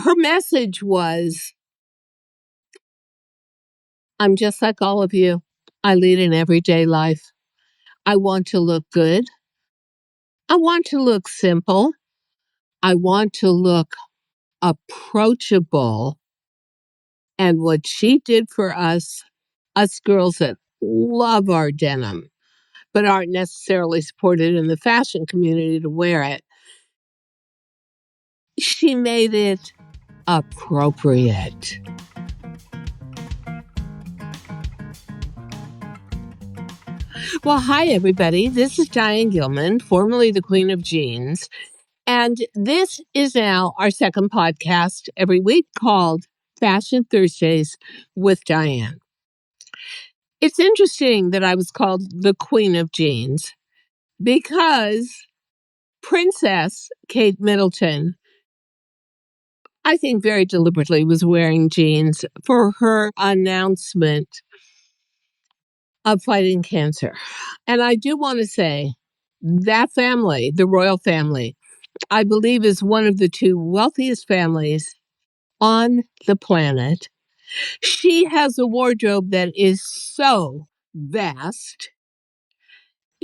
her message was, I'm just like all of you. I lead an everyday life. I want to look good. I want to look simple. I want to look approachable. And what she did for us girls that love our denim, but aren't necessarily supported in the fashion community to wear it, she made it appropriate. Well, hi, everybody. This is Diane Gilman, formerly the Queen of Jeans. And this is now our second podcast every week called Fashion Thursdays with Diane. It's interesting that I was called the Queen of Jeans because Princess Kate Middleton, I think very deliberately, was wearing jeans for her announcement of fighting cancer. And I do want to say that family, the royal family, I believe is one of the two wealthiest families on the planet. She has a wardrobe that is so vast.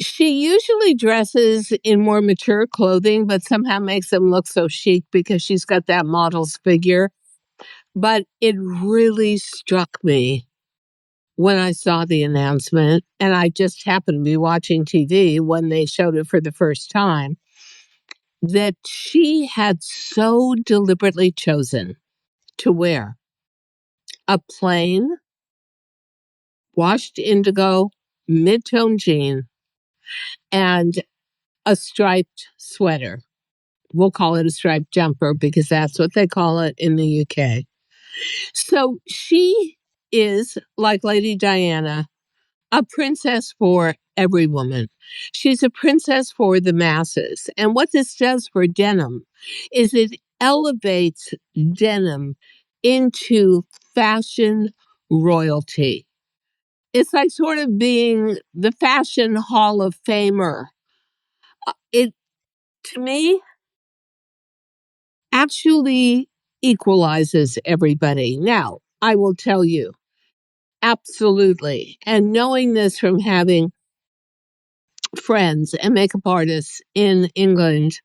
She usually dresses in more mature clothing, but somehow makes them look so chic because she's got that model's figure. But it really struck me when I saw the announcement, and I just happened to be watching TV when they showed it for the first time, that she had so deliberately chosen to wear a plain, washed indigo, mid-tone jean and a striped sweater. We'll call it a striped jumper because that's what they call it in the UK. So she is, like Lady Diana, a princess for every woman. She's a princess for the masses. And what this does for denim is it elevates denim into fashion royalty. It's like sort of being the fashion hall of famer. It, to me, actually equalizes everybody. Now, I will tell you, absolutely. And knowing this from having friends and makeup artists in England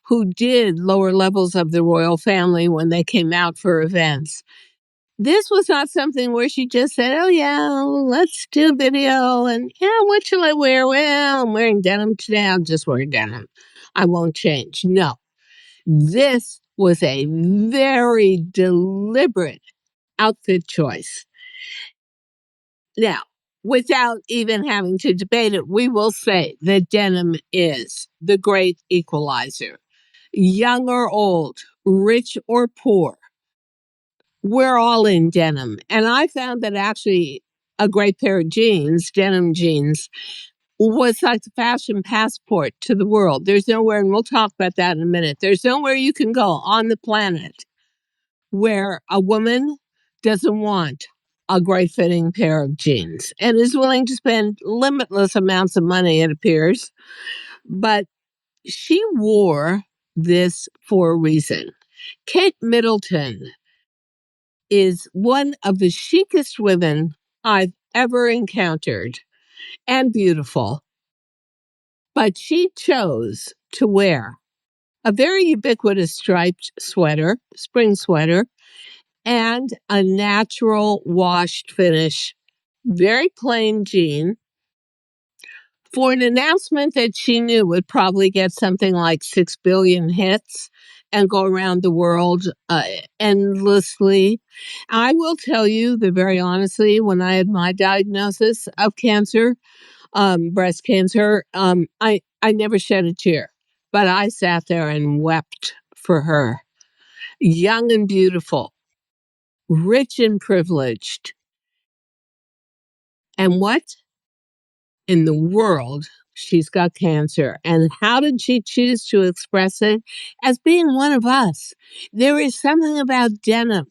who did lower levels of the royal family when they came out for events. This was not something where she just said, oh, yeah, let's do a video. And, yeah, what shall I wear? Well, I'm wearing denim today. I'll just wear denim. I won't change. No, this was a very deliberate outfit choice. Now, without even having to debate it, we will say that denim is the great equalizer. Young or old, rich or poor, we're all in denim. And I found that actually a great pair of jeans, denim jeans, was like the fashion passport to the world. There's nowhere, and we'll talk about that in a minute, there's nowhere you can go on the planet where a woman doesn't want a great fitting pair of jeans and is willing to spend limitless amounts of money, it appears. But she wore this for a reason. Kate Middleton is one of the chicest women I've ever encountered and beautiful. But she chose to wear a very ubiquitous striped sweater, spring sweater, and a natural washed finish, very plain jean for an announcement that she knew would probably get something like 6 billion hits and go around the world endlessly. I will tell you that very honestly, when I had my diagnosis of cancer, breast cancer, I never shed a tear, but I sat there and wept for her. Young and beautiful, rich and privileged. And what in the world? She's got cancer. And how did she choose to express it? As being one of us. There is something about denim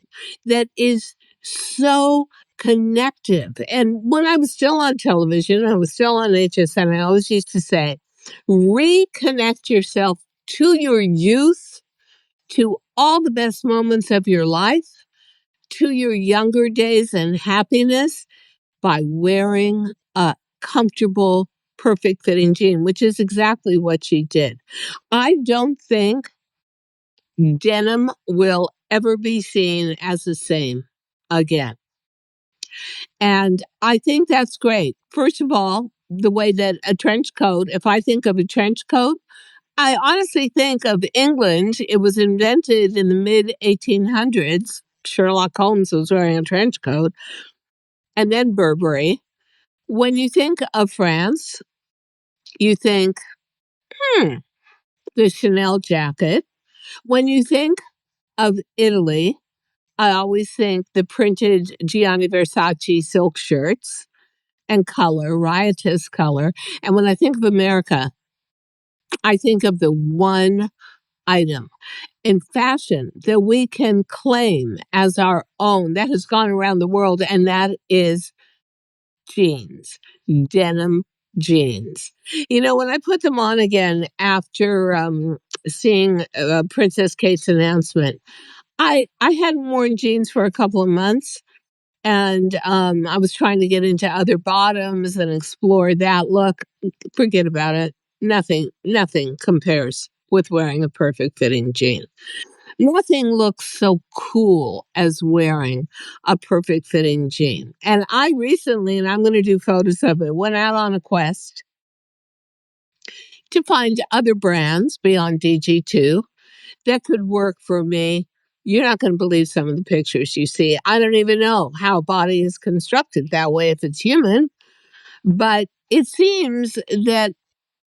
that is so connective. And when I was still on television, I was still on HSN, I always used to say, reconnect yourself to your youth, to all the best moments of your life to your younger days and happiness by wearing a comfortable, perfect fitting jean, which is exactly what she did. I don't think denim will ever be seen as the same again. And I think that's great. First of all, the way that a trench coat, if I think of a trench coat, I honestly think of England. It was invented in the mid 1800s. Sherlock Holmes was wearing a trench coat, and then Burberry. When you think of France, you think, the Chanel jacket. When you think of Italy, I always think the printed Gianni Versace silk shirts and color, riotous color. And when I think of America, I think of the one item in fashion that we can claim as our own that has gone around the world, and that is jeans, denim jeans. You know, when I put them on again after seeing Princess Kate's announcement, I hadn't worn jeans for a couple of months. And I was trying to get into other bottoms and explore that look. Forget about it. Nothing compares with wearing a perfect fitting jean. Nothing looks so cool as wearing a perfect fitting jean. And I recently, and I'm going to do photos of it, went out on a quest to find other brands beyond DG2 that could work for me. You're not going to believe some of the pictures you see. I don't even know how a body is constructed that way if it's human, but it seems that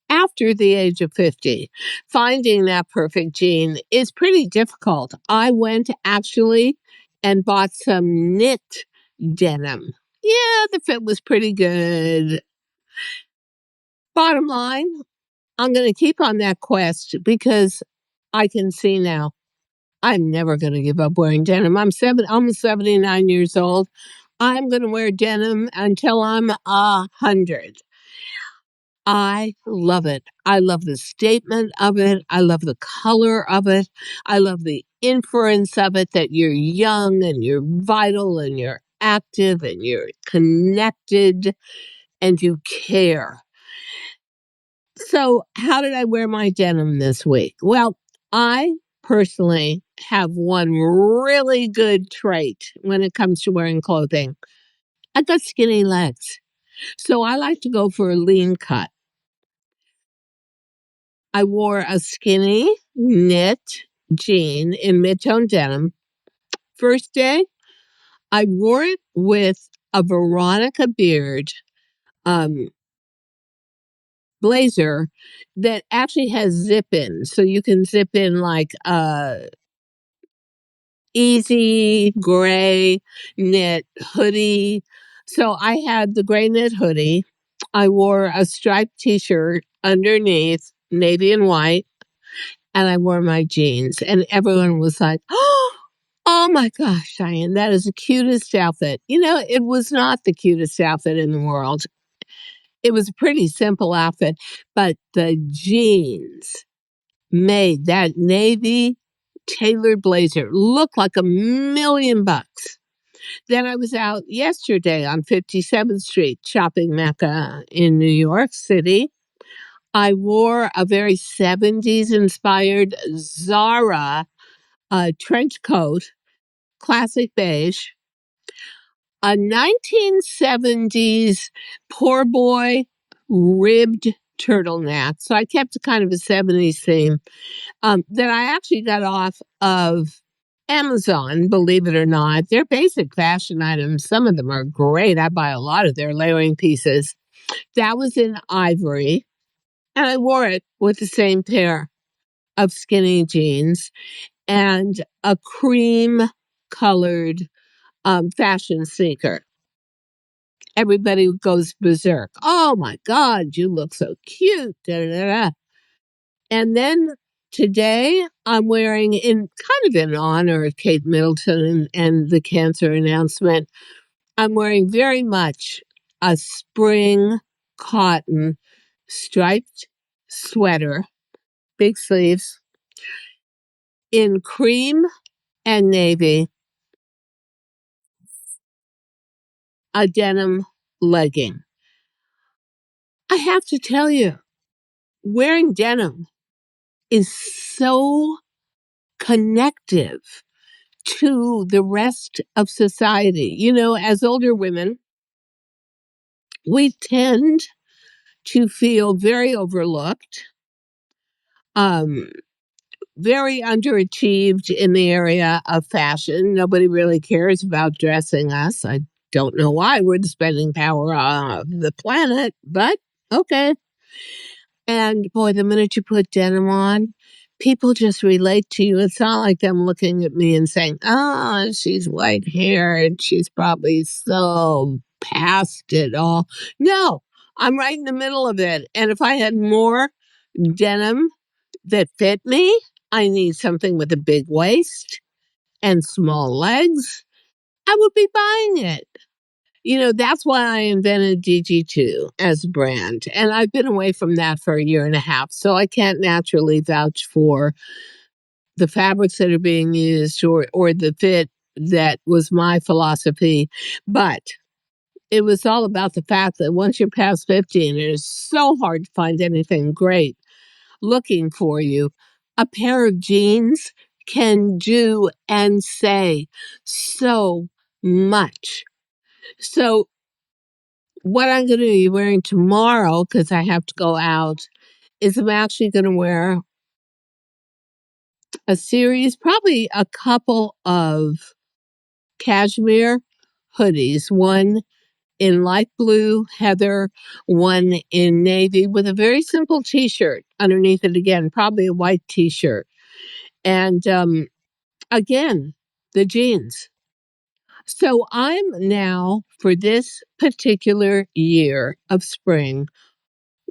after the age of 50, finding that perfect jean is pretty difficult. I went actually and bought some knit denim. Yeah, the fit was pretty good. Bottom line, I'm going to keep on that quest because I can see now I'm never going to give up wearing denim. Almost 79 years old. I'm going to wear denim until I'm 100. I love it. I love the statement of it. I love the color of it. I love the inference of it that you're young and you're vital and you're active and you're connected and you care. So, how did I wear my denim this week? Well, I personally have one really good trait when it comes to wearing clothing. I got skinny legs. So, I like to go for a lean cut. I wore a skinny knit jean in mid-tone denim. First day, I wore it with a Veronica Beard um, blazer that actually has zip in. So you can zip in like a easy gray knit hoodie. So I had the gray knit hoodie. I wore a striped t-shirt underneath, navy and white, and I wore my jeans. And everyone was like, oh my gosh, Diane, that is the cutest outfit. You know, it was not the cutest outfit in the world. It was a pretty simple outfit, but the jeans made that navy tailored blazer look like $1,000,000. Then I was out yesterday on 57th Street shopping Mecca in New York City. I wore a very 70s inspired Zara trench coat, classic beige, a 1970s poor boy ribbed turtleneck. So I kept a kind of a 70s theme that I actually got off of Amazon, believe it or not. They're basic fashion items. Some of them are great. I buy a lot of their layering pieces. That was in ivory, and I wore it with the same pair of skinny jeans and a cream colored fashion sneaker. Everybody goes berserk. Oh my God, you look so cute. Da, da, da, da. And then today I'm wearing, in kind of in honor of Kate Middleton and the cancer announcement, I'm wearing very much a spring cotton striped sweater, big sleeves. in cream and navy, a denim legging. I have to tell you, wearing denim is so connective to the rest of society. You know, as older women, we tend to feel very overlooked, um, very underachieved in the area of fashion. Nobody really cares about dressing us. I don't know why. We're the spending power of the planet, but okay. And boy, the minute you put denim on, people just relate to you. It's not like them looking at me and saying, oh, she's white haired. She's probably so past it all. No, I'm right in the middle of it. And if I had more denim that fit me, I need something with a big waist and small legs. I would be buying it. You know, that's why I invented DG2 as a brand. And I've been away from that for a year and a half. So I can't naturally vouch for the fabrics that are being used or the fit that was my philosophy. But it was all about the fact that once you're past 50 and it is so hard to find anything great looking for you, a pair of jeans can do and say so much. So what I'm going to be wearing tomorrow, because I have to go out, is I'm actually going to wear a series, probably a couple of cashmere hoodies, one in light blue, heather, one in navy, with a very simple t-shirt underneath it again, probably a white t-shirt. And again, the jeans. So I'm now, for this particular year of spring,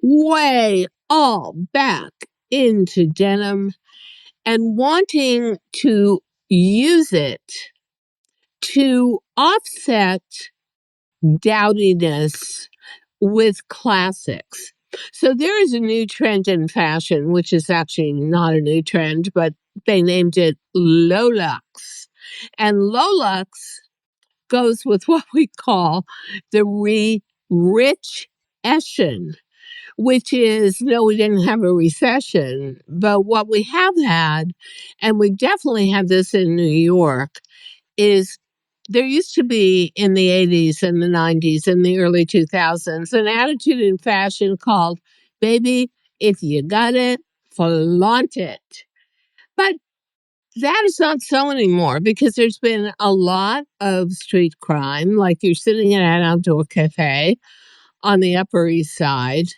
way all back into denim and wanting to use it to offset dowdiness with classics. So there is a new trend in fashion, which is actually not a new trend, but they named it Lolux. And Lolux goes with what we call the rich ession, which is no, we didn't have a recession, but what we have had, and we definitely had this in New York, is there used to be in the 80s and the 90s and the early 2000s an attitude in fashion called, baby, if you got it, flaunt it. But that is not so anymore because there's been a lot of street crime, like you're sitting in an outdoor cafe on the Upper East Side,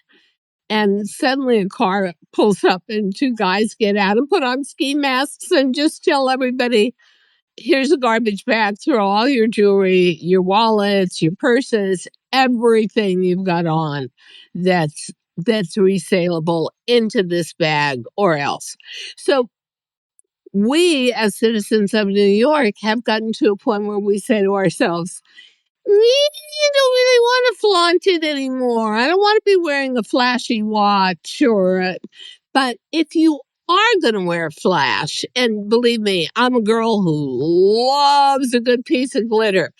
and suddenly a car pulls up and two guys get out and put on ski masks and just tell everybody, here's a garbage bag, throw all your jewelry, your wallets, your purses, everything you've got on that's resaleable into this bag or else. So we as citizens of New York have gotten to a point where we say to ourselves, we don't really want to flaunt it anymore. I don't want to be wearing a flashy watch but if you are going to wear flash, and believe me, I'm a girl who loves a good piece of glitter,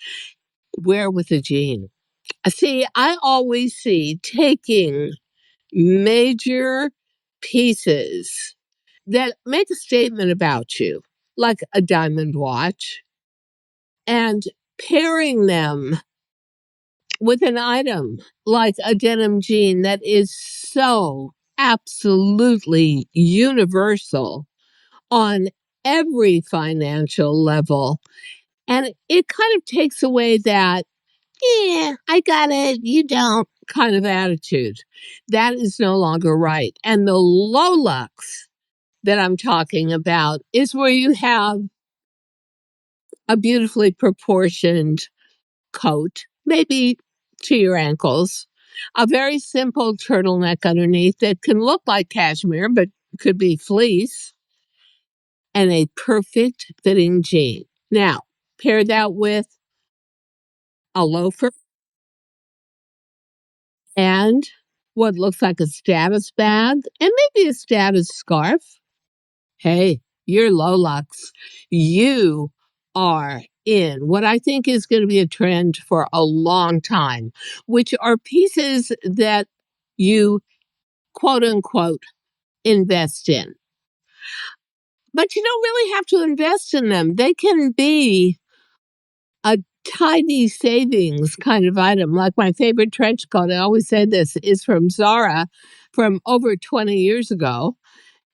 wear with a jean. See, I always see taking major pieces that make a statement about you, like a diamond watch, and pairing them with an item like a denim jean that is so absolutely universal on every financial level. And it kind of takes away that, yeah, I got it, you don't kind of attitude. That is no longer right. And the Lolux that I'm talking about is where you have a beautifully proportioned coat, maybe to your ankles, a very simple turtleneck underneath that can look like cashmere, but could be fleece, and a perfect fitting jean. Now, pair that with a loafer and what looks like a status bag and maybe a status scarf. Hey, You're Lolux. You are in what I think is going to be a trend for a long time, which are pieces that you quote unquote invest in. But you don't really have to invest in them. They can be a tiny savings kind of item. Like my favorite trench coat, I always say this, is from Zara from over 20 years ago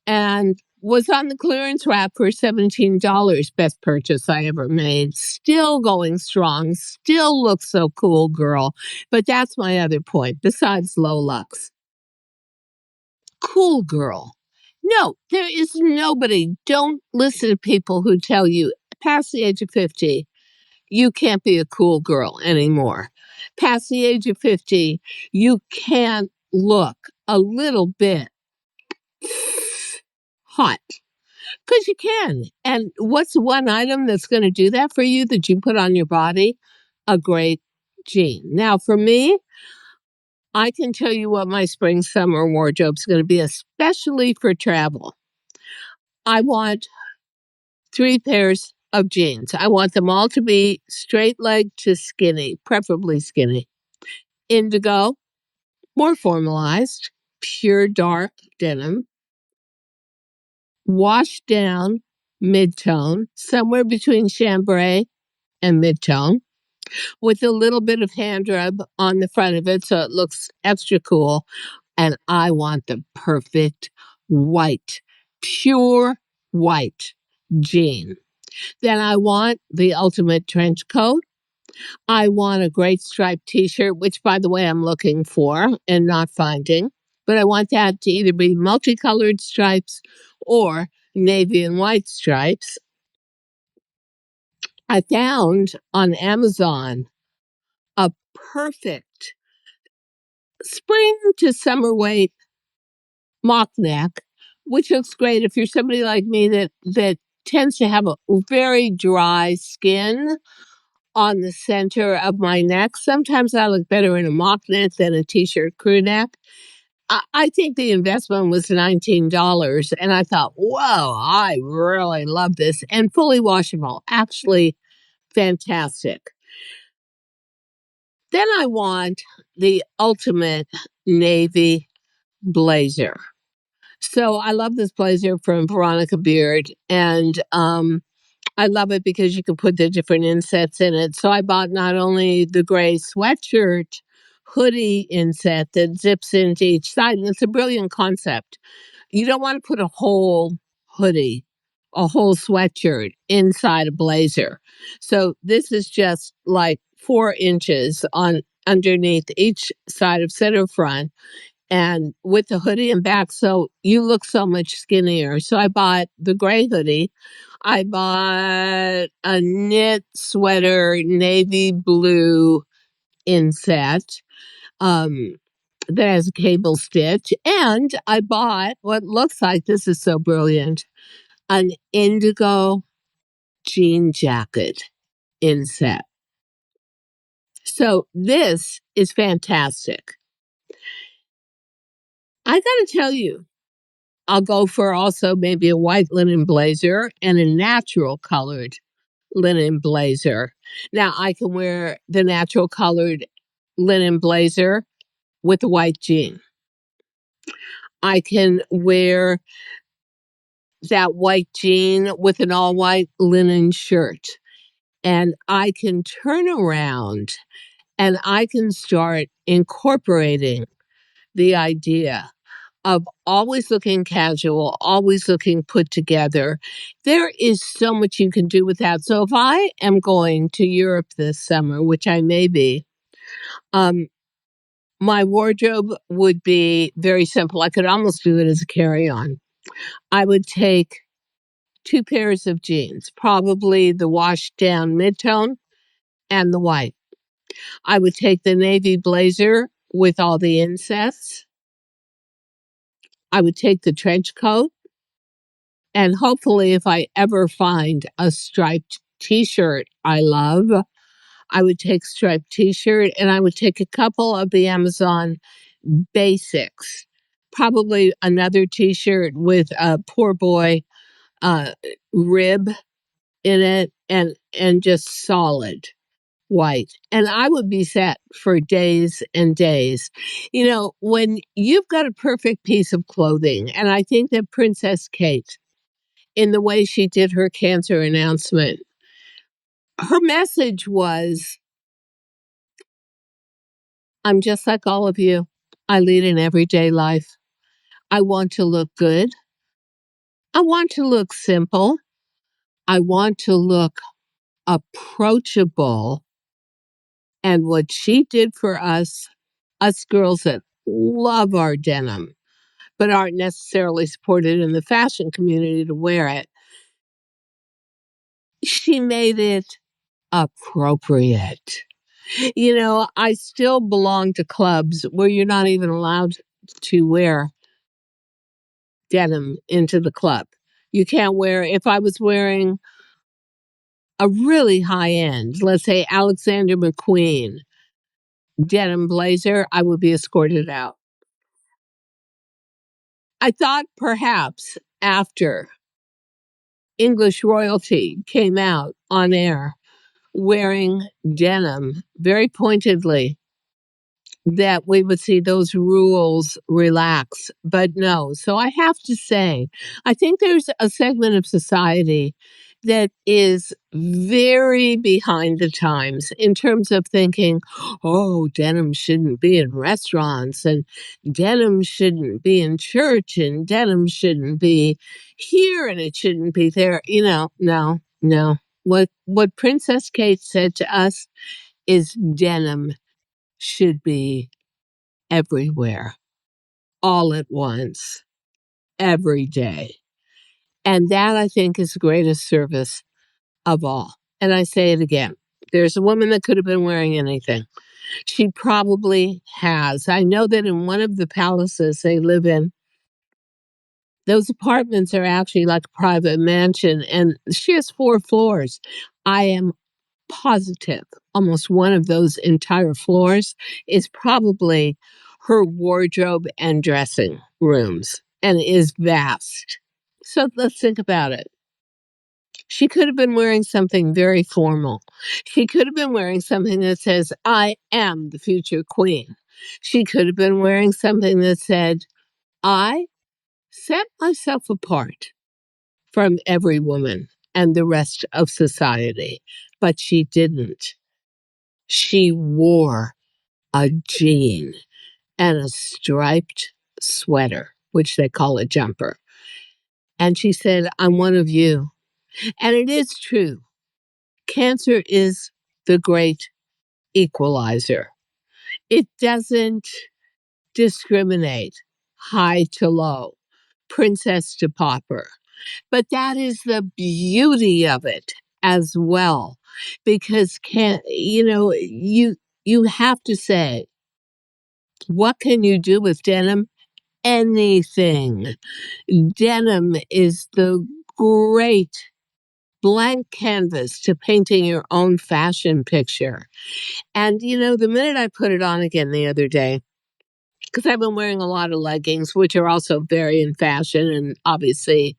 and was on the clearance rack for $17. Best purchase I ever made. Still going strong. Still looks so cool, girl. But that's my other point, besides low lux. Cool girl. No, there is nobody. Don't listen to people who tell you past the age of 50, you can't be a cool girl anymore. Past the age of 50, you can't look a little bit hot. Because you can. And what's one item that's going to do that for you that you put on your body? A great jean. Now, for me, I can tell you what my spring summer wardrobe is going to be, especially for travel. I want 3 pairs of jeans. I want them all to be straight leg to skinny, preferably skinny. Indigo, more formalized, pure dark denim, washed down mid-tone, somewhere between chambray and mid-tone, with a little bit of hand rub on the front of it so it looks extra cool. And I want the perfect white, pure white jean. Then I want the ultimate trench coat. I want a great striped t-shirt, which, by the way, I'm looking for and not finding. But I want that to either be multicolored stripes or navy and white stripes. I found on Amazon a perfect spring to summer weight mock neck, which looks great if you're somebody like me that tends to have a very dry skin on the center of my neck. Sometimes I look better in a mock neck than a t-shirt crew neck. I think the investment was $19, and I thought, whoa, I really love this. And fully washable, actually fantastic. Then I want the ultimate navy blazer. So I love this blazer from Veronica Beard, and I love it because you can put the different insets in it. So I bought not only the gray sweatshirt hoodie inset that zips into each side, and it's a brilliant concept. You don't want to put a whole hoodie, a whole sweatshirt inside a blazer. So this is just like 4 inches on underneath each side of center front and with the hoodie and back, so you look so much skinnier. So I bought the gray hoodie. I bought a knit sweater, navy blue inset that has a cable stitch. And I bought what looks like, this is so brilliant, an indigo jean jacket inset. So this is fantastic. I got to tell you, I'll go for also maybe a white linen blazer and a natural colored linen blazer. Now, I can wear the natural colored linen blazer with a white jean. I can wear that white jean with an all white linen shirt. And I can turn around and I can start incorporating the idea of always looking casual, always looking put together. There is so much you can do with that. So if I am going to Europe this summer, which I may be, my wardrobe would be very simple. I could almost do it as a carry-on. I would take 2 pairs of jeans, probably the washed down mid-tone and the white. I would take the navy blazer with all the insets. I would take the trench coat. And hopefully, if I ever find a striped t-shirt I love, I would take striped t-shirt and I would take a couple of the Amazon basics. Probably another t-shirt with a poor boy uh, rib in it, and just solid white. And I would be set for days and days. You know, when you've got a perfect piece of clothing, and I think that Princess Kate, in the way she did her cancer announcement, her message was, I'm just like all of you. I lead an everyday life. I want to look good. I want to look simple. I want to look approachable. And what she did for us girls that love our denim, but aren't necessarily supported in the fashion community to wear it, she made it appropriate. You know, I still belong to clubs where you're not even allowed to wear denim into the club. You can't wear, if I was wearing a really high end, let's say Alexander McQueen denim blazer, I would be escorted out. I thought perhaps after English royalty came out on air wearing denim very pointedly, that we would see those rules relax. But no. So I have to say, I think there's a segment of society that is very behind the times in terms of thinking, oh, denim shouldn't be in restaurants, and denim shouldn't be in church, and denim shouldn't be here, and it shouldn't be there. You know, no, no. What Princess Kate said to us is denim should be everywhere, all at once, every day. And that, I think, is the greatest service of all. And I say it again, there's a woman that could have been wearing anything. She probably has. I know that in one of the palaces they live in, those apartments are actually like a private mansion, and she has 4 floors. I am positive almost one of those entire floors is probably her wardrobe and dressing rooms and is vast. So let's think about it. She could have been wearing something very formal. She could have been wearing something that says, I am the future queen. She could have been wearing something that said, I set myself apart from every woman and the rest of society. But she didn't. She wore a jean and a striped sweater, which they call a jumper. And she said, I'm one of you. And it is true. Cancer is the great equalizer. It doesn't discriminate high to low, princess to pauper. But that is the beauty of it as well. Because you have to say, what can you do with denim? Anything. Denim is the great blank canvas to painting your own fashion picture. And, the minute I put it on again the other day, because I've been wearing a lot of leggings, which are also very in fashion, and obviously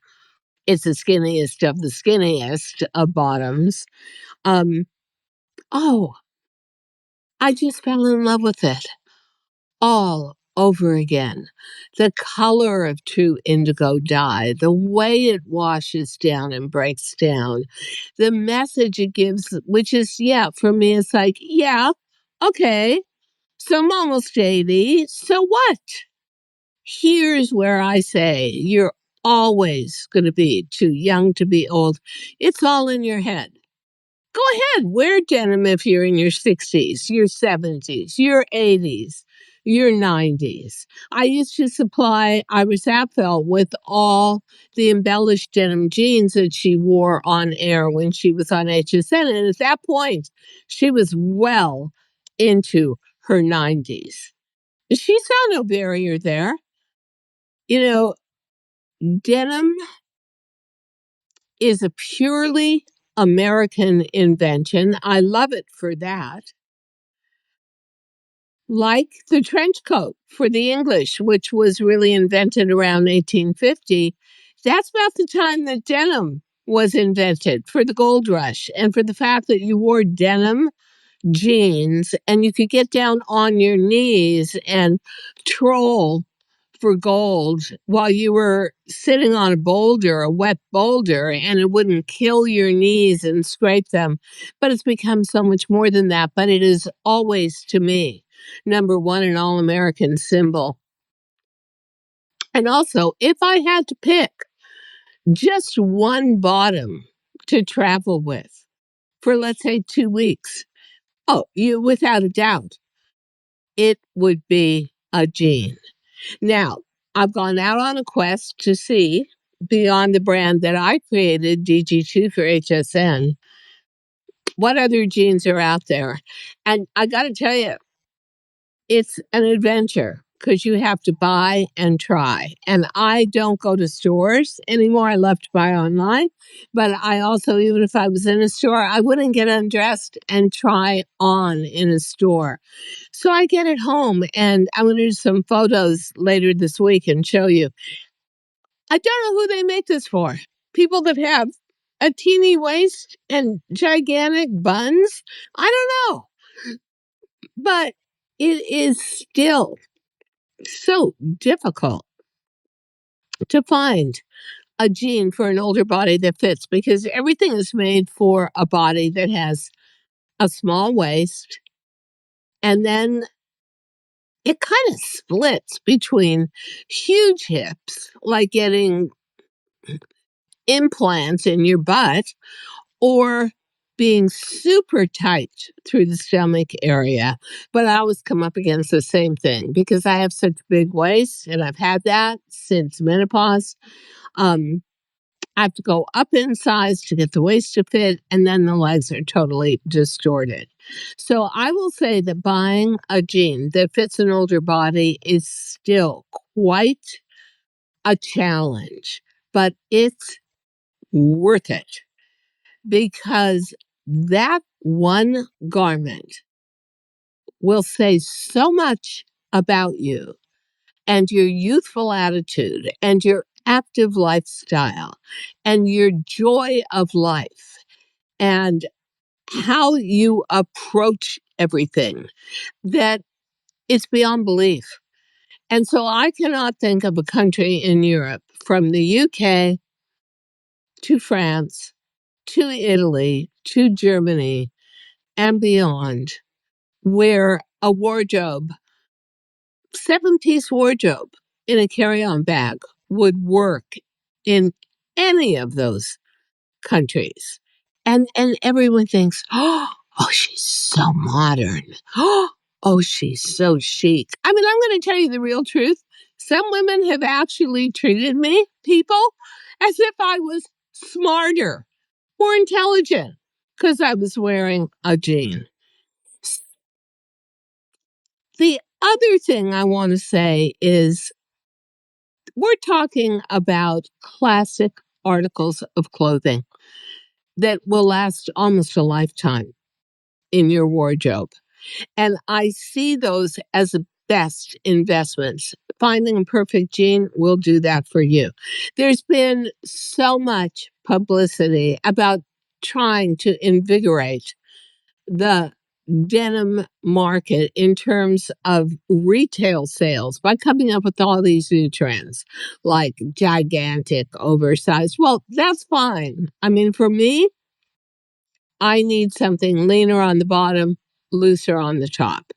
it's the skinniest of the skinniest of bottoms. Um, oh, I just fell in love with it all over again. The color of true indigo dye, the way it washes down and breaks down, the message it gives, which is, yeah, for me, it's like, yeah, okay, so I'm almost 80. So what? Here's where I say you're always going to be too young to be old. It's all in your head. Go ahead, wear denim if you're in your 60s, your 70s, your 80s, your 90s. I used to supply Iris Apfel with all the embellished denim jeans that she wore on air when she was on HSN. And at that point, she was well into her 90s. She saw no barrier there. Denim is a purely American invention. I love it for that. Like the trench coat for the English, which was really invented around 1850 That's about the time that denim was invented for the gold rush and for the fact that you wore denim jeans and you could get down on your knees and troll for gold while you were sitting on a boulder, a wet boulder, and it wouldn't kill your knees and scrape them. But it's become so much more than that. But it is always, to me, number one, an all American symbol. And also, if I had to pick just one bottom to travel with for, let's say, 2 weeks, oh, you without a doubt, it would be a jean. Now, I've gone out on a quest to see, beyond the brand that I created, DG2 for HSN, what other jeans are out there. And I got to tell you, it's an adventure because you have to buy and try. And I don't go to stores anymore. I love to buy online. But I also, even if I was in a store, I wouldn't get undressed and try on in a store. So I get it home, and I'm going to do some photos later this week and show you. I don't know who they make this for. People that have a teeny waist and gigantic buns? I don't know. But it is still so difficult to find a jean for an older body that fits because everything is made for a body that has a small waist, and then it kind of splits between huge hips, like getting implants in your butt, or being super tight through the stomach area. But I always come up against the same thing because I have such big waist, and I've had that since menopause. Um, I have to go up in size to get the waist to fit, and then the legs are totally distorted. So I will say that buying a jean that fits an older body is still quite a challenge, but it's worth it because that one garment will say so much about you and your youthful attitude and your active lifestyle and your joy of life and how you approach everything that it's beyond belief. And so I cannot think of a country in Europe, from the UK to France to Italy to Germany and beyond, where a wardrobe, 7-piece wardrobe in a carry-on bag would work in any of those countries. And everyone thinks, oh, she's so modern. Oh, she's so chic. I mean, I'm going to tell you the real truth. Some women have actually treated me, people, as if I was smarter, more intelligent, because I was wearing a jean. The other thing I want to say is we're talking about classic articles of clothing that will last almost a lifetime in your wardrobe. And I see those as the best investments. Finding a perfect jean will do that for you. There's been so much publicity about trying to invigorate the denim market in terms of retail sales by coming up with all these new trends like gigantic, oversized. Well, that's fine. I mean, for me, I need something leaner on the bottom, looser on the top.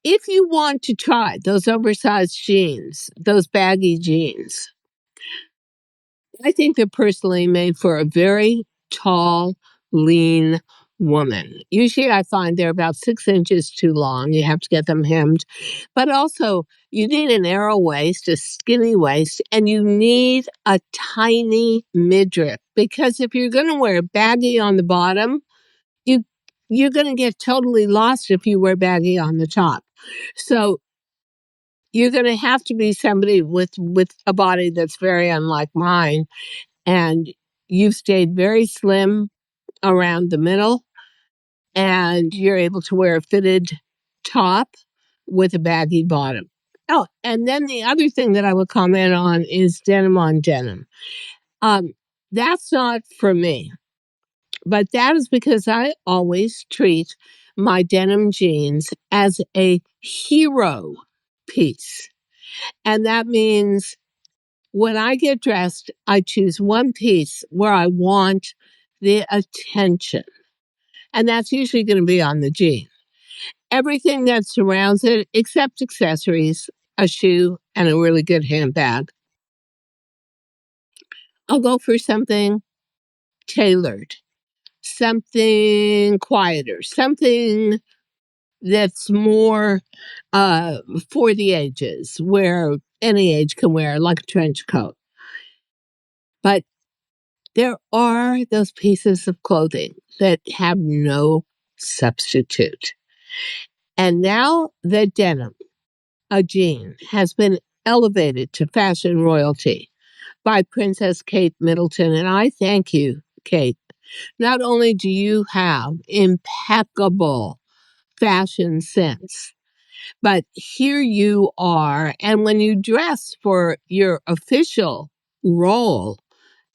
If you want to try those oversized jeans, those baggy jeans, I think they're personally made for a very tall, lean woman. Usually I find they're about 6 inches too long. You have to get them hemmed. But also, you need a narrow waist, a skinny waist, and you need a tiny midriff. Because if you're going to wear baggy on the bottom, you you're going to get totally lost if you wear baggy on the top. So you're going to have to be somebody with a body that's very unlike mine, and you've stayed very slim around the middle, and you're able to wear a fitted top with a baggy bottom. Oh, and then the other thing that I would comment on is denim on denim. Um, that's not for me, but that is because I always treat my denim jeans as a hero piece. And that means when I get dressed, I choose one piece where I want the attention. And that's usually going to be on the jean. Everything that surrounds it, except accessories, a shoe, and a really good handbag, I'll go for something tailored, something quieter, something that's more uh, for the ages, where any age can wear, like a trench coat. But there are those pieces of clothing that have no substitute. And now that denim, a jean, has been elevated to fashion royalty by Princess Kate Middleton. And I thank you, Kate. Not only do you have impeccable fashion sense, but here you are. And when you dress for your official role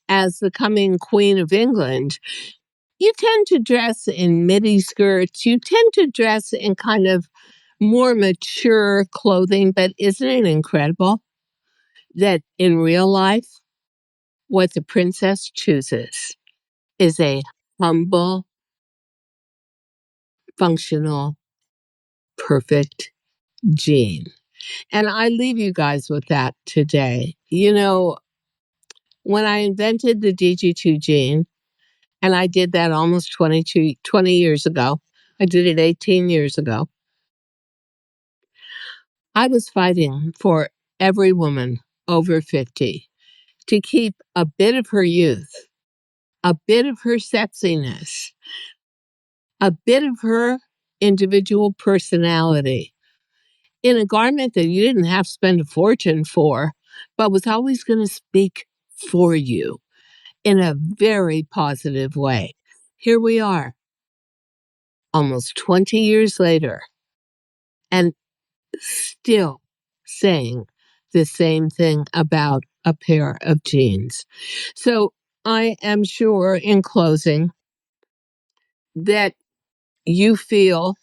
as the coming Queen of England, you tend to dress in midi skirts. You tend to dress in kind of more mature clothing. But isn't it incredible that in real life, what the princess chooses is a humble, functional, perfect jean? And I leave you guys with that today. You know, when I invented the DG2 jean, and I did that almost 20 years ago, I did it 18 years ago, I was fighting for every woman over 50 to keep a bit of her youth, a bit of her sexiness, a bit of her individual personality in a garment that you didn't have to spend a fortune for, but was always going to speak for you in a very positive way. Here we are, almost 20 years later, and still saying the same thing about a pair of jeans. So I am sure in closing that you feel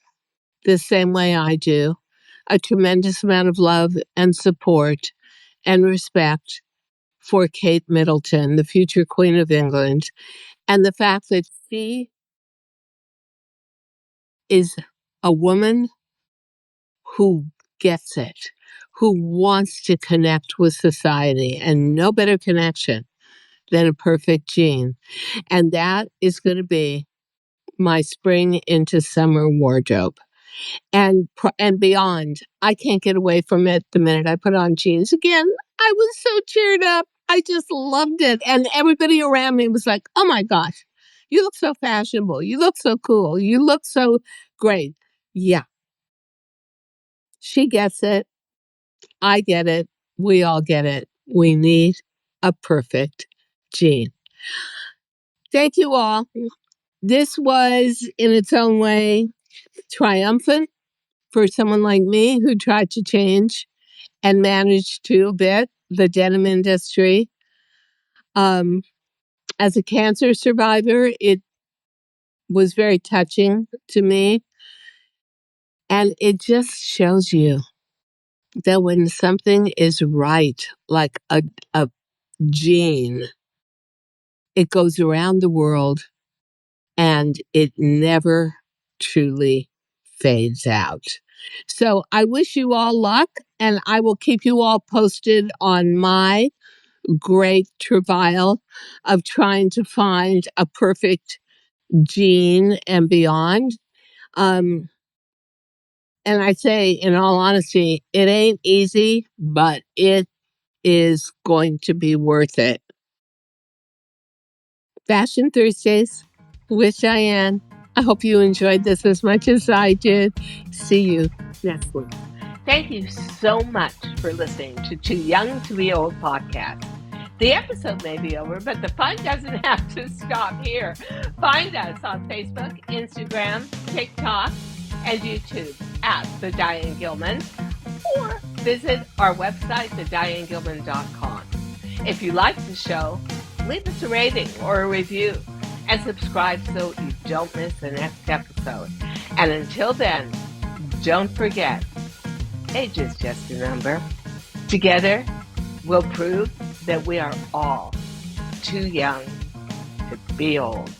the same way I do, a tremendous amount of love and support and respect for Kate Middleton, the future Queen of England, and the fact that she is a woman who gets it, who wants to connect with society, and no better connection than a perfect jean. And that is going to be my spring into summer wardrobe. And beyond. I can't get away from it the minute I put on jeans again. I was so cheered up. I just loved it. And everybody around me was like, oh my gosh, you look so fashionable. You look so cool. You look so great. Yeah, she gets it. I get it. We all get it. We need a perfect jean. Thank you all. This was, in its own way, triumphant for someone like me who tried to change and managed to a bit the denim industry. Um, as a cancer survivor, it was very touching to me. And it just shows you that when something is right, like a gene, it goes around the world and it never truly fades out. So I wish you all luck, and I will keep you all posted on my great travail of trying to find a perfect gene and beyond. Um, and I say, in all honesty, it ain't easy, but it is going to be worth it. Fashion Thursdays with Diane. I hope you enjoyed this as much as I did. See you next week. Thank you so much for listening to Too Young to Be Old podcast. The episode may be over, but the fun doesn't have to stop here. Find us on Facebook, Instagram, TikTok, and YouTube at The Diane Gilman, or visit our website, thedianegilman.com. If you like the show, leave us a rating or a review and subscribe so you don't miss the next episode. And until then, don't forget, age is just a number. Together, we'll prove that we are all too young to be old.